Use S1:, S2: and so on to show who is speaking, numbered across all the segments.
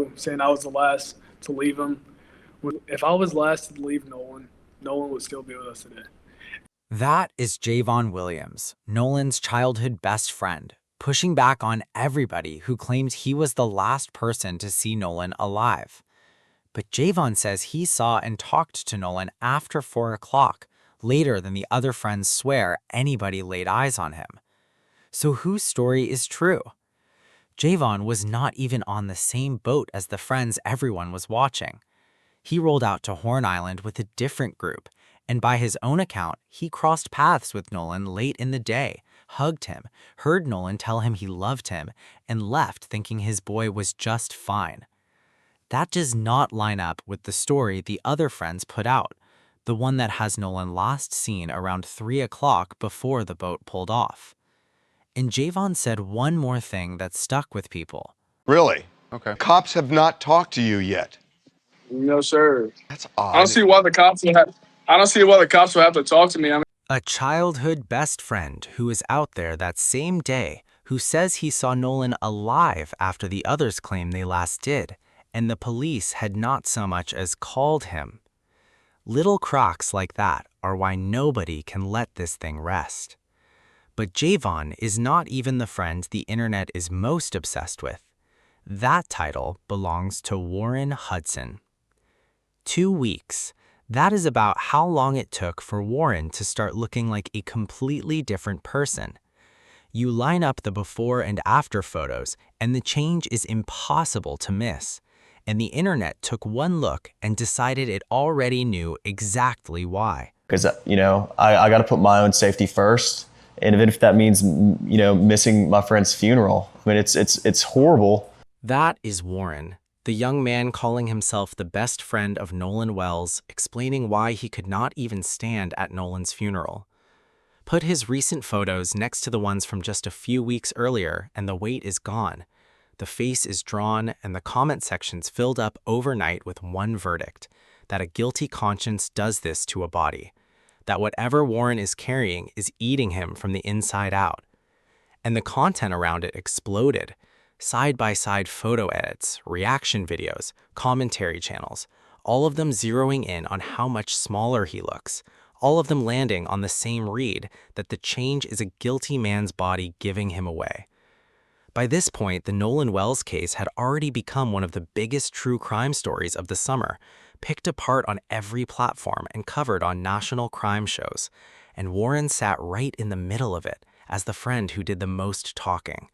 S1: too, saying I was the last to leave him. If I was last to leave Nolan, Nolan would still be with us today.
S2: That is Javon Williams, Nolan's childhood best friend, pushing back on everybody who claimed he was the last person to see Nolan alive. But Javon says he saw and talked to Nolan after 4 o'clock, later than the other friends swear anybody laid eyes on him. So whose story is true? Javon was not even on the same boat as the friends everyone was watching. He rolled out to Horn Island with a different group, and by his own account, he crossed paths with Nolan late in the day, hugged him, heard Nolan tell him he loved him, and left thinking his boy was just fine. That does not line up with the story the other friends put out, the one that has Nolan last seen around 3 o'clock before the boat pulled off. And Javon said one more thing that stuck with people.
S3: Really? Okay. Cops have not talked to you yet.
S1: No, sir.
S3: That's
S1: I don't
S3: odd.
S1: see why the cops would have. I don't see why the cops would have to talk to me. I mean,
S2: A childhood best friend who was out there that same day who says he saw Nolan alive after the others claim they last did, and the police had not so much as called him. Little crocs like that are why nobody can let this thing rest. But Javon is not even the friend the internet is most obsessed with. That title belongs to Warren Hudson. 2 weeks. That is about how long it took for Warren to start looking like a completely different person. You line up the before and after photos, and the change is impossible to miss. And the internet took one look and decided it already knew exactly why.
S4: Because, I got to put my own safety first. And even if that means, missing my friend's funeral, I mean, it's horrible.
S2: That is Warren, the young man calling himself the best friend of Nolan Wells, explaining why he could not even stand at Nolan's funeral. Put his recent photos next to the ones from just a few weeks earlier, and the weight is gone. The face is drawn, and the comment sections filled up overnight with one verdict: that a guilty conscience does this to a body. That whatever Warren is carrying is eating him from the inside out. And the content around it exploded. Side-by-side photo edits, reaction videos, commentary channels, all of them zeroing in on how much smaller he looks, all of them landing on the same read that the change is a guilty man's body giving him away. By this point, the Nolan Wells case had already become one of the biggest true crime stories of the summer, picked apart on every platform and covered on national crime shows, and Warren sat right in the middle of it as the friend who did the most talking.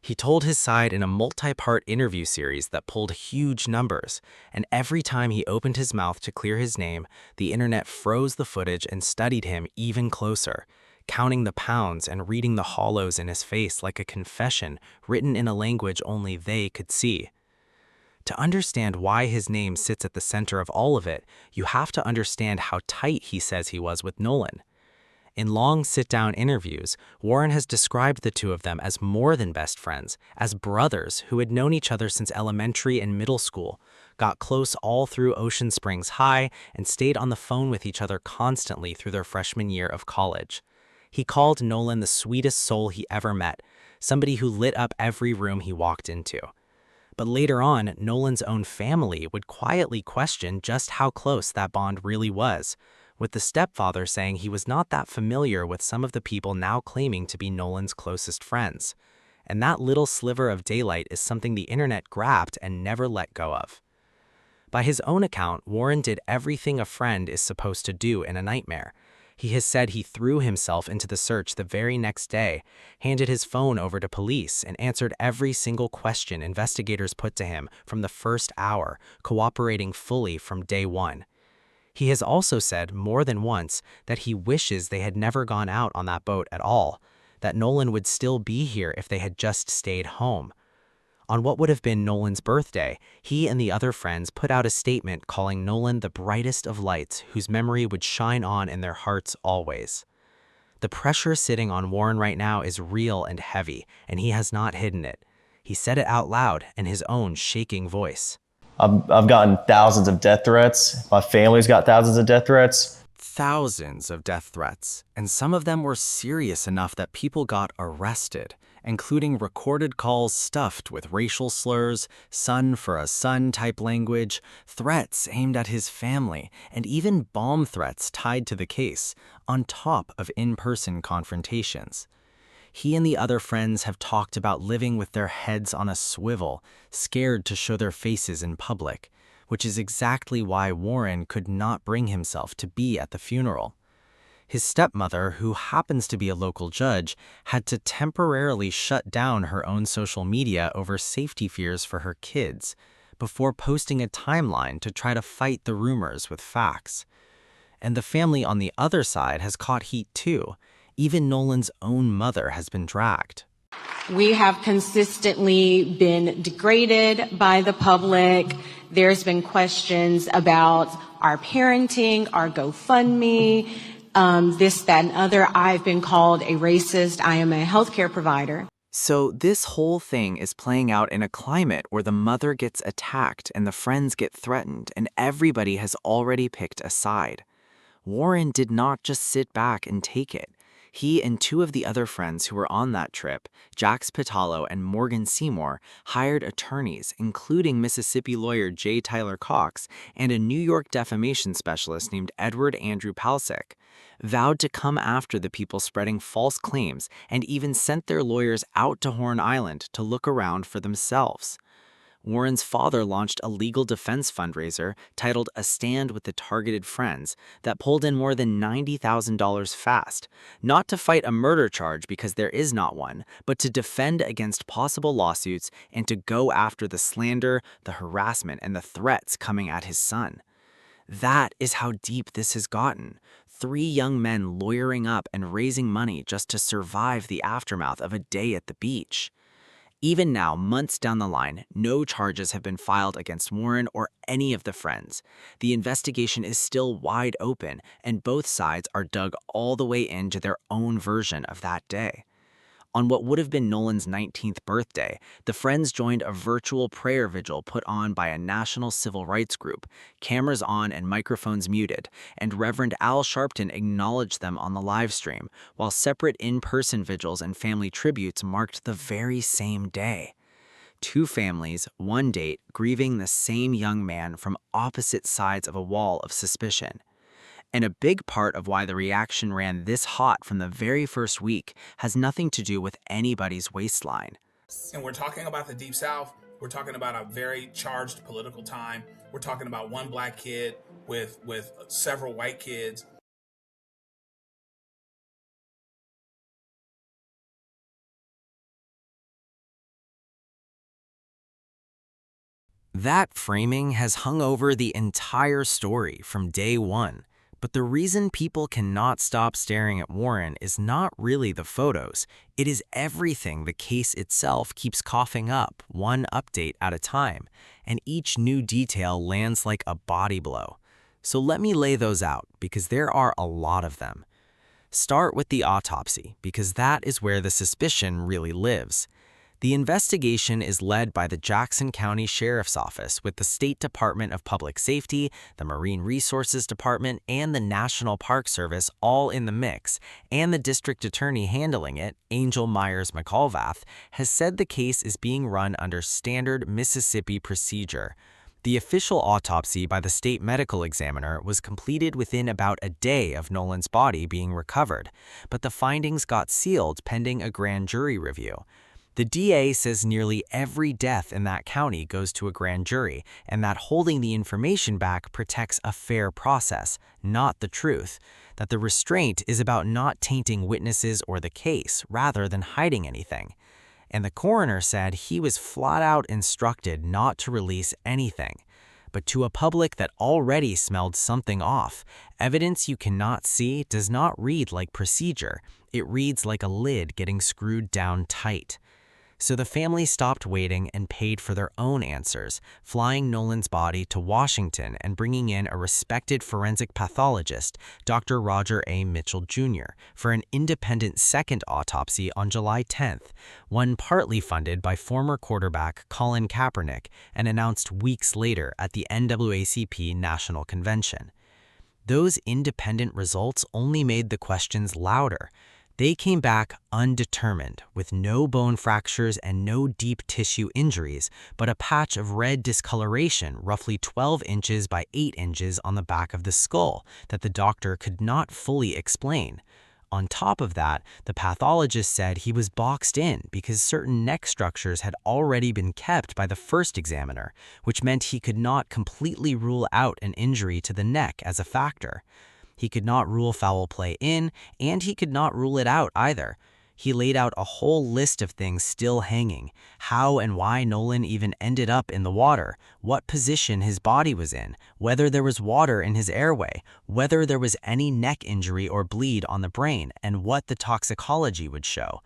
S2: He told his side in a multi-part interview series that pulled huge numbers, and every time he opened his mouth to clear his name, the internet froze the footage and studied him even closer, counting the pounds and reading the hollows in his face like a confession written in a language only they could see. To understand why his name sits at the center of all of it, you have to understand how tight he says he was with Nolan. In long sit-down interviews, Warren has described the two of them as more than best friends, as brothers who had known each other since elementary and middle school, got close all through Ocean Springs High, and stayed on the phone with each other constantly through their freshman year of college. He called Nolan the sweetest soul he ever met, somebody who lit up every room he walked into. But later on, Nolan's own family would quietly question just how close that bond really was, with the stepfather saying he was not that familiar with some of the people now claiming to be Nolan's closest friends. And that little sliver of daylight is something the internet grabbed and never let go of. By his own account, Warren did everything a friend is supposed to do in a nightmare. He has said he threw himself into the search the very next day, handed his phone over to police, and answered every single question investigators put to him from the first hour, cooperating fully from day one. He has also said more than once that he wishes they had never gone out on that boat at all, that Nolan would still be here if they had just stayed home. On what would have been Nolan's birthday, he and the other friends put out a statement calling Nolan the brightest of lights whose memory would shine on in their hearts always. The pressure sitting on Warren right now is real and heavy, and he has not hidden it. He said it out loud in his own shaking voice.
S4: I've gotten thousands of death threats. My family's got thousands of death threats.
S2: Thousands of death threats, and some of them were serious enough that people got arrested. including recorded calls stuffed with racial slurs, son for a son type language, threats aimed at his family, and even bomb threats tied to the case, on top of in-person confrontations. He and the other friends have talked about living with their heads on a swivel, scared to show their faces in public, which is exactly why Warren could not bring himself to be at the funeral. His stepmother, who happens to be a local judge, had to temporarily shut down her own social media over safety fears for her kids, before posting a timeline to try to fight the rumors with facts. And the family on the other side has caught heat too. Even Nolan's own mother has been dragged.
S5: We have consistently been degraded by the public. There's been questions about our parenting, our GoFundMe, this, that, and other. I've been called a racist. I am a healthcare provider.
S2: So this whole thing is playing out in a climate where the mother gets attacked and the friends get threatened, and everybody has already picked a side. Warren did not just sit back and take it. He and two of the other friends who were on that trip, Jax Pitalo and Morgan Seymour, hired attorneys, including Mississippi lawyer J. Tyler Cox and a New York defamation specialist named Edward Andrew Palcic, vowed to come after the people spreading false claims, and even sent their lawyers out to Horn Island to look around for themselves. Warren's father launched a legal defense fundraiser titled A Stand with the Targeted Friends that pulled in more than $90,000 fast, not to fight a murder charge because there is not one, but to defend against possible lawsuits and to go after the slander, the harassment, and the threats coming at his son. That is how deep this has gotten. 3 young men lawyering up and raising money just to survive the aftermath of a day at the beach. Even now, months down the line, no charges have been filed against Warren or any of the friends. The investigation is still wide open, and both sides are dug all the way into their own version of that day. On what would have been Nolan's 19th birthday, the friends joined a virtual prayer vigil put on by a national civil rights group, cameras on and microphones muted, and Reverend Al Sharpton acknowledged them on the live stream, while separate in-person vigils and family tributes marked the very same day. 2 families, 1 date, grieving the same young man from opposite sides of a wall of suspicion. And a big part of why the reaction ran this hot from the very first week has nothing to do with anybody's waistline.
S6: And we're talking about the Deep South. We're talking about a very charged political time. We're talking about one black kid with several white kids.
S2: That framing has hung over the entire story from day one. But the reason people cannot stop staring at Warren is not really the photos. It is everything the case itself keeps coughing up, one update at a time, and each new detail lands like a body blow. So let me lay those out, because there are a lot of them. Start with the autopsy, because that is where the suspicion really lives. The investigation is led by the Jackson County Sheriff's Office with the State Department of Public Safety, the Marine Resources Department, and the National Park Service all in the mix, and the district attorney handling it, Angel Myers McAlvath, has said the case is being run under standard Mississippi procedure. The official autopsy by the state medical examiner was completed within about a day of Nolan's body being recovered, but the findings got sealed pending a grand jury review. The DA says nearly every death in that county goes to a grand jury, and that holding the information back protects a fair process, not the truth, that the restraint is about not tainting witnesses or the case, rather than hiding anything. And the coroner said he was flat out instructed not to release anything. But to a public that already smelled something off, evidence you cannot see does not read like procedure. It reads like a lid getting screwed down tight. So the family stopped waiting and paid for their own answers, flying Nolan's body to Washington and bringing in a respected forensic pathologist, Dr. Roger A. Mitchell Jr., for an independent second autopsy on July 10th, one partly funded by former quarterback Colin Kaepernick and announced weeks later at the NAACP National Convention. Those independent results only made the questions louder. They came back undetermined, with no bone fractures and no deep tissue injuries, but a patch of red discoloration roughly 12 inches by 8 inches on the back of the skull that the doctor could not fully explain. On top of that, the pathologist said he was boxed in because certain neck structures had already been kept by the first examiner, which meant he could not completely rule out an injury to the neck as a factor. He could not rule foul play in, and he could not rule it out either. He laid out a whole list of things still hanging, how and why Nolan even ended up in the water, what position his body was in, whether there was water in his airway, whether there was any neck injury or bleed on the brain, and what the toxicology would show.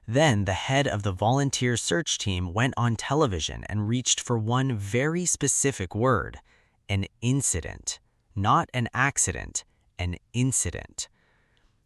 S2: Then the head of the volunteer search team went on television and reached for one very specific word: an incident. Not an accident, an incident.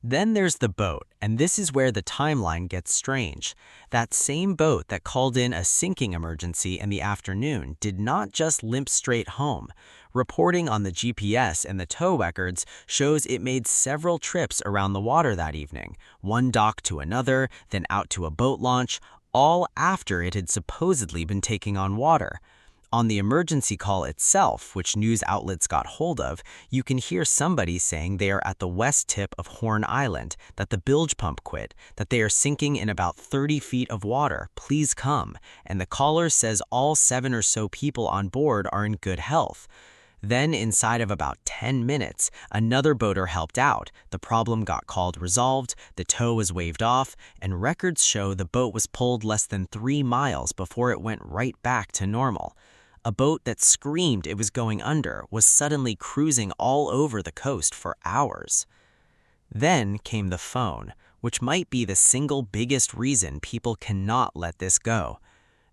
S2: Then there's the boat, and this is where the timeline gets strange. That same boat that called in a sinking emergency in the afternoon did not just limp straight home. Reporting on the GPS and the tow records shows it made several trips around the water that evening, one dock to another, then out to a boat launch, all after it had supposedly been taking on water. On the emergency call itself, which news outlets got hold of, you can hear somebody saying they are at the west tip of Horn Island, that the bilge pump quit, that they are sinking in about 30 feet of water, please come, and the caller says all 7 or so people on board are in good health. Then, inside of about 10 minutes, another boater helped out, the problem got called resolved, the tow was waved off, and records show the boat was pulled less than 3 miles before it went right back to normal. A boat that screamed it was going under was suddenly cruising all over the coast for hours. Then came the phone, which might be the single biggest reason people cannot let this go.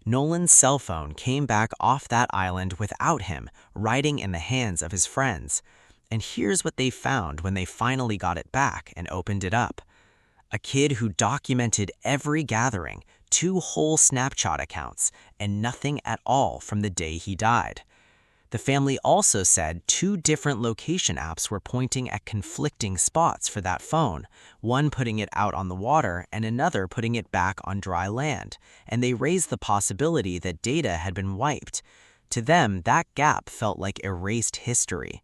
S2: Nolan's cell phone came back off that island without him, riding in the hands of his friends. And here's what they found when they finally got it back and opened it up. A kid who documented every gathering, 2 whole Snapchat accounts, and nothing at all from the day he died. The family also said 2 different location apps were pointing at conflicting spots for that phone, one putting it out on the water and another putting it back on dry land, and they raised the possibility that data had been wiped. To them, that gap felt like erased history.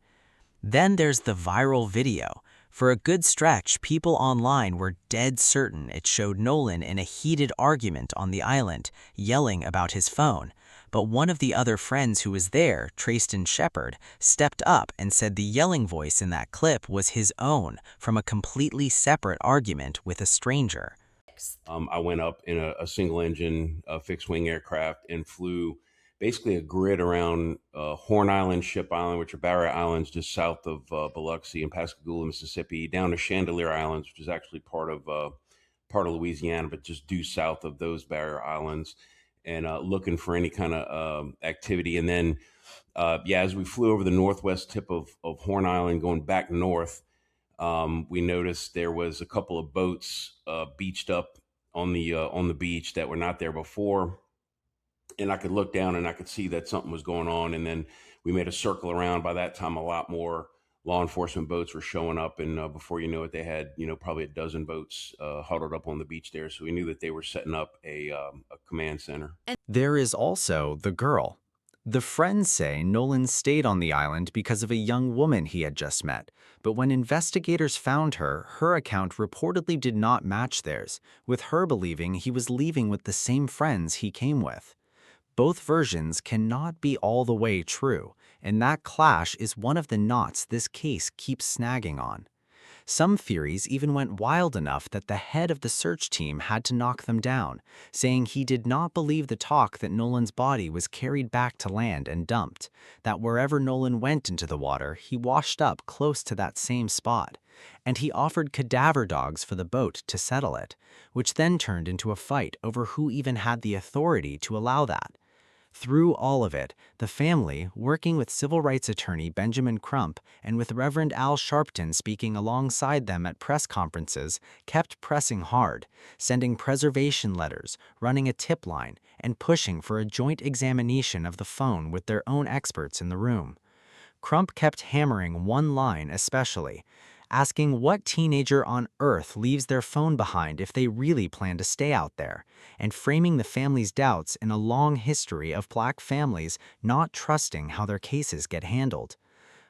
S2: Then there's the viral video. For a good stretch, people online were dead certain it showed Nolan in a heated argument on the island, yelling about his phone. But one of the other friends who was there, Trayston Shepard, stepped up and said the yelling voice in that clip was his own, from a completely separate argument with a stranger.
S7: I went up in a single-engine fixed-wing aircraft and flew basically a grid around Horn Island, Ship Island, which are barrier islands just south of Biloxi and Pascagoula, Mississippi, down to Chandelier Islands, which is actually part of Louisiana, but just due south of those barrier islands, and looking for any kind of activity. And then, as we flew over the northwest tip of Horn Island, going back north, we noticed there was a couple of boats beached up on the beach that were not there before. And I could look down and I could see that something was going on. And then we made a circle around. By that time, a lot more law enforcement boats were showing up. And before you know it, they had, probably a dozen boats huddled up on the beach there. So we knew that they were setting up a command center.
S2: There is also the girl. The friends say Nolan stayed on the island because of a young woman he had just met, but when investigators found her, her account reportedly did not match theirs, with her believing he was leaving with the same friends he came with. Both versions cannot be all the way true, and that clash is one of the knots this case keeps snagging on. Some theories even went wild enough that the head of the search team had to knock them down, saying he did not believe the talk that Nolan's body was carried back to land and dumped, that wherever Nolan went into the water, he washed up close to that same spot, and he offered cadaver dogs for the boat to settle it, which then turned into a fight over who even had the authority to allow that. Through all of it, the family, working with civil rights attorney Benjamin Crump and with Reverend Al Sharpton speaking alongside them at press conferences, kept pressing hard, sending preservation letters, running a tip line, and pushing for a joint examination of the phone with their own experts in the room. Crump kept hammering one line especially. asking what teenager on earth leaves their phone behind if they really plan to stay out there, and framing the family's doubts in a long history of Black families not trusting how their cases get handled.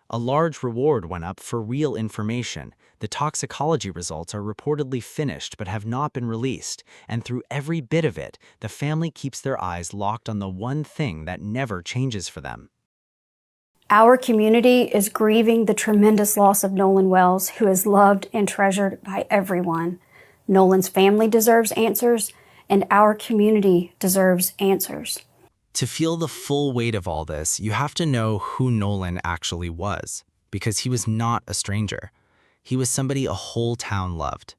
S2: A large reward went up for real information. The toxicology results are reportedly finished but have not been released, and through every bit of it, the family keeps their eyes locked on the one thing that never changes for them.
S8: Our community is grieving the tremendous loss of Nolan Wells, who is loved and treasured by everyone. Nolan's family deserves answers, and our community deserves answers.
S2: To feel the full weight of all this, you have to know who Nolan actually was, because he was not a stranger. He was somebody a whole town loved.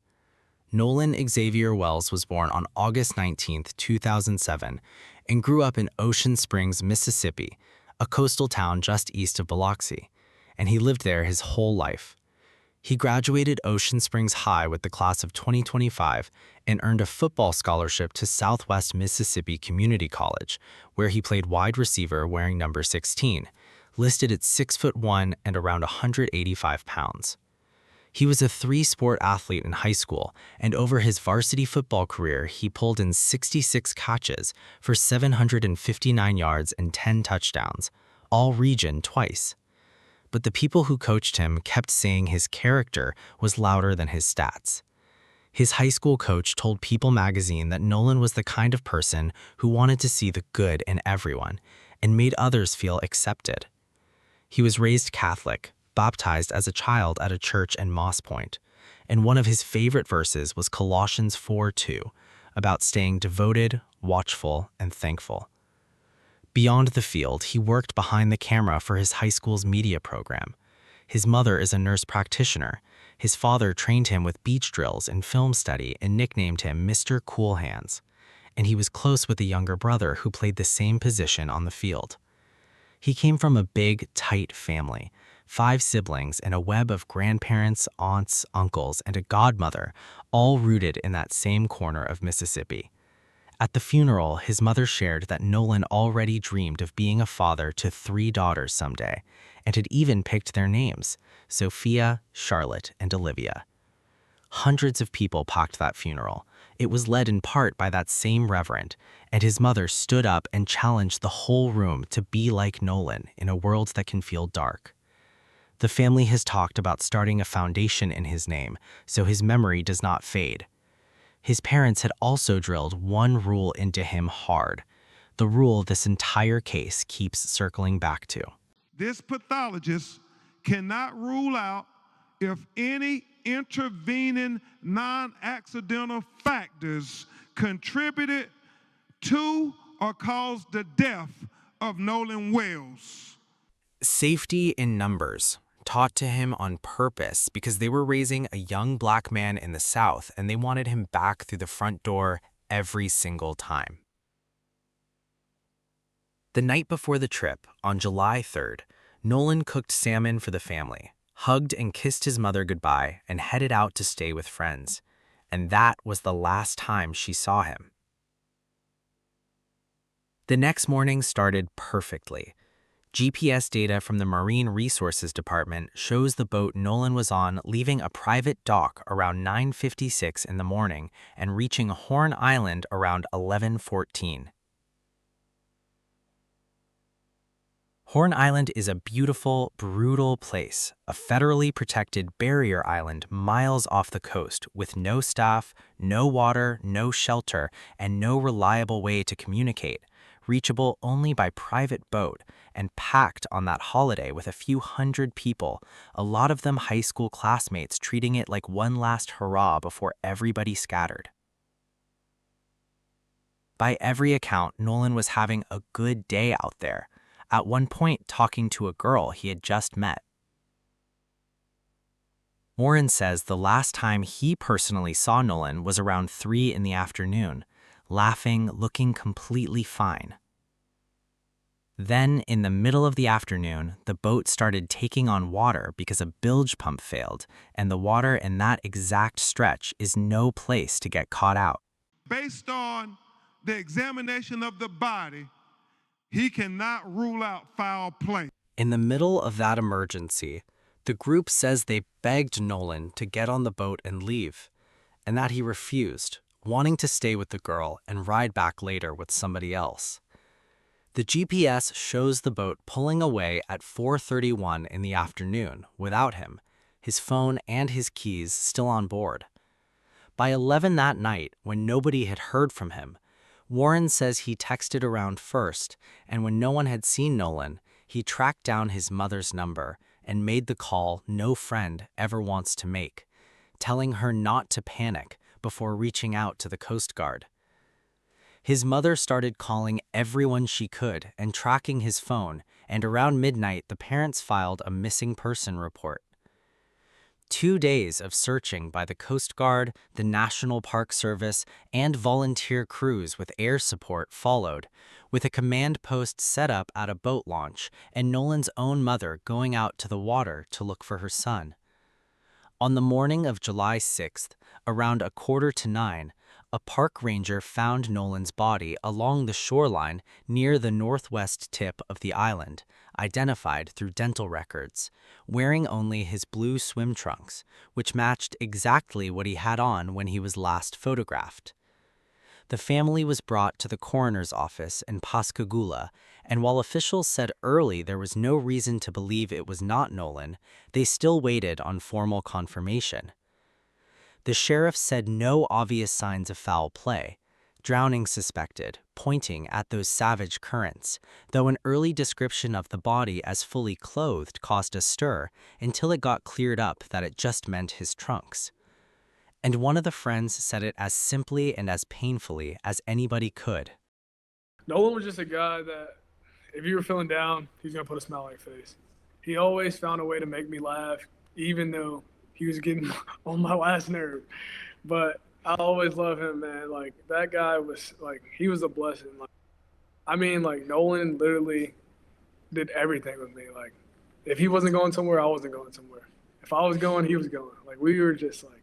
S2: Nolan Xavier Wells was born on August 19, 2007, and grew up in Ocean Springs, Mississippi, a coastal town just east of Biloxi, and he lived there his whole life. He graduated Ocean Springs High with the class of 2025 and earned a football scholarship to Southwest Mississippi Community College, where he played wide receiver wearing number 16, listed at 6'1" and around 185 pounds. He was a three-sport athlete in high school, and over his varsity football career, he pulled in 66 catches for 759 yards and 10 touchdowns, all region twice. But the people who coached him kept saying his character was louder than his stats. His high school coach told People magazine that Nolan was the kind of person who wanted to see the good in everyone and made others feel accepted. He was raised Catholic, baptized as a child at a church in Moss Point, and one of his favorite verses was Colossians 4:2, about staying devoted, watchful, and thankful. Beyond the field, he worked behind the camera for his high school's media program. His mother is a nurse practitioner. His father trained him with beach drills and film study and nicknamed him Mr. Cool Hands. And he was close with a younger brother who played the same position on the field. He came from a big, tight family, 5 siblings and a web of grandparents, aunts, uncles, and a godmother, all rooted in that same corner of Mississippi. At the funeral, his mother shared that Nolan already dreamed of being a father to 3 daughters someday, and had even picked their names, Sophia, Charlotte, and Olivia. Hundreds of people packed that funeral. It was led in part by that same reverend, and his mother stood up and challenged the whole room to be like Nolan in a world that can feel dark. The family has talked about starting a foundation in his name so his memory does not fade. His parents had also drilled one rule into him hard, the rule this entire case keeps circling back to.
S9: This pathologist cannot rule out if any intervening non-accidental factors contributed to or caused the death of Nolan Wells.
S2: Safety in numbers, taught to him on purpose because they were raising a young Black man in the South and they wanted him back through the front door every single time. The night before the trip, on July 3rd, Nolan cooked salmon for the family, hugged and kissed his mother goodbye, and headed out to stay with friends. And that was the last time she saw him. The next morning started perfectly. GPS data from the Marine Resources Department shows the boat Nolan was on leaving a private dock around 9:56 in the morning and reaching Horn Island around 11:14. Horn Island is a beautiful, brutal place, a federally protected barrier island miles off the coast with no staff, no water, no shelter, and no reliable way to communicate, reachable only by private boat, and packed on that holiday with a few hundred people, a lot of them high school classmates treating it like one last hurrah before everybody scattered. By every account, Nolan was having a good day out there, at one point talking to a girl he had just met. Warren says the last time he personally saw Nolan was around 3 in the afternoon, laughing, looking completely fine. Then, in the middle of the afternoon, the boat started taking on water because a bilge pump failed, and the water in that exact stretch is no place to get caught out.
S9: Based on the examination of the body, he cannot rule out foul play.
S2: In the middle of that emergency, The group says they begged Nolan to get on the boat and leave, and that he refused, wanting to stay with the girl and ride back later with somebody else. The GPS shows the boat pulling away at 4:31 in the afternoon without him, his phone and his keys still on board. By 11 that night, when nobody had heard from him, Warren says he texted around first, and when no one had seen Nolan, he tracked down his mother's number and made the call no friend ever wants to make, telling her not to panic before reaching out to the Coast Guard. His mother started calling everyone she could and tracking his phone, and around midnight the parents filed a missing person report. 2 days of searching by the Coast Guard, the National Park Service, and volunteer crews with air support followed, with a command post set up at a boat launch and Nolan's own mother going out to the water to look for her son. On the morning of July 6th, around 8:45, a park ranger found Nolan's body along the shoreline near the northwest tip of the island, identified through dental records, wearing only his blue swim trunks, which matched exactly what he had on when he was last photographed. The family was brought to the coroner's office in Pascagoula, and while officials said early there was no reason to believe it was not Nolan, they still waited on formal confirmation. The sheriff said no obvious signs of foul play, drowning suspected, pointing at those savage currents, though an early description of the body as fully clothed caused a stir until it got cleared up that it just meant his trunks. And one of the friends said it as simply and as painfully as anybody could.
S1: Nolan was just a guy that if you were feeling down, he's going to put a smile on your face. He always found a way to make me laugh, even though he was getting on my last nerve. But I always love him, man. Like, that guy was, like, he was a blessing. Like, I mean, like, Nolan literally did everything with me. Like, if he wasn't going somewhere, I wasn't going somewhere. If I was going, he was going. Like, we were just, like,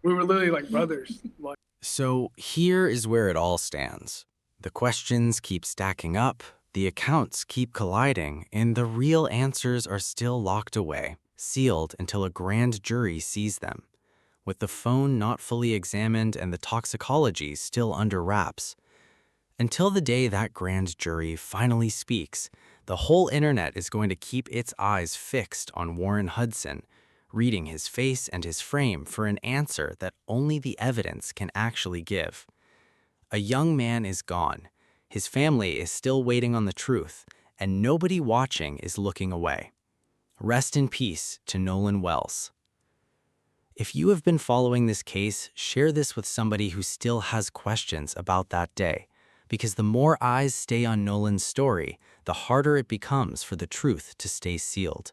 S1: we were literally like brothers. Like,
S2: So here is where it all stands. The questions keep stacking up, the accounts keep colliding, and the real answers are still locked away, sealed until a grand jury sees them. With the phone not fully examined and the toxicology still under wraps. Until the day that grand jury finally speaks, the whole internet is going to keep its eyes fixed on Warren Hudson, reading his face and his frame for an answer that only the evidence can actually give. A young man is gone, his family is still waiting on the truth, and nobody watching is looking away. Rest in peace to Nolan Wells. If you have been following this case, share this with somebody who still has questions about that day, because the more eyes stay on Nolan's story, the harder it becomes for the truth to stay sealed.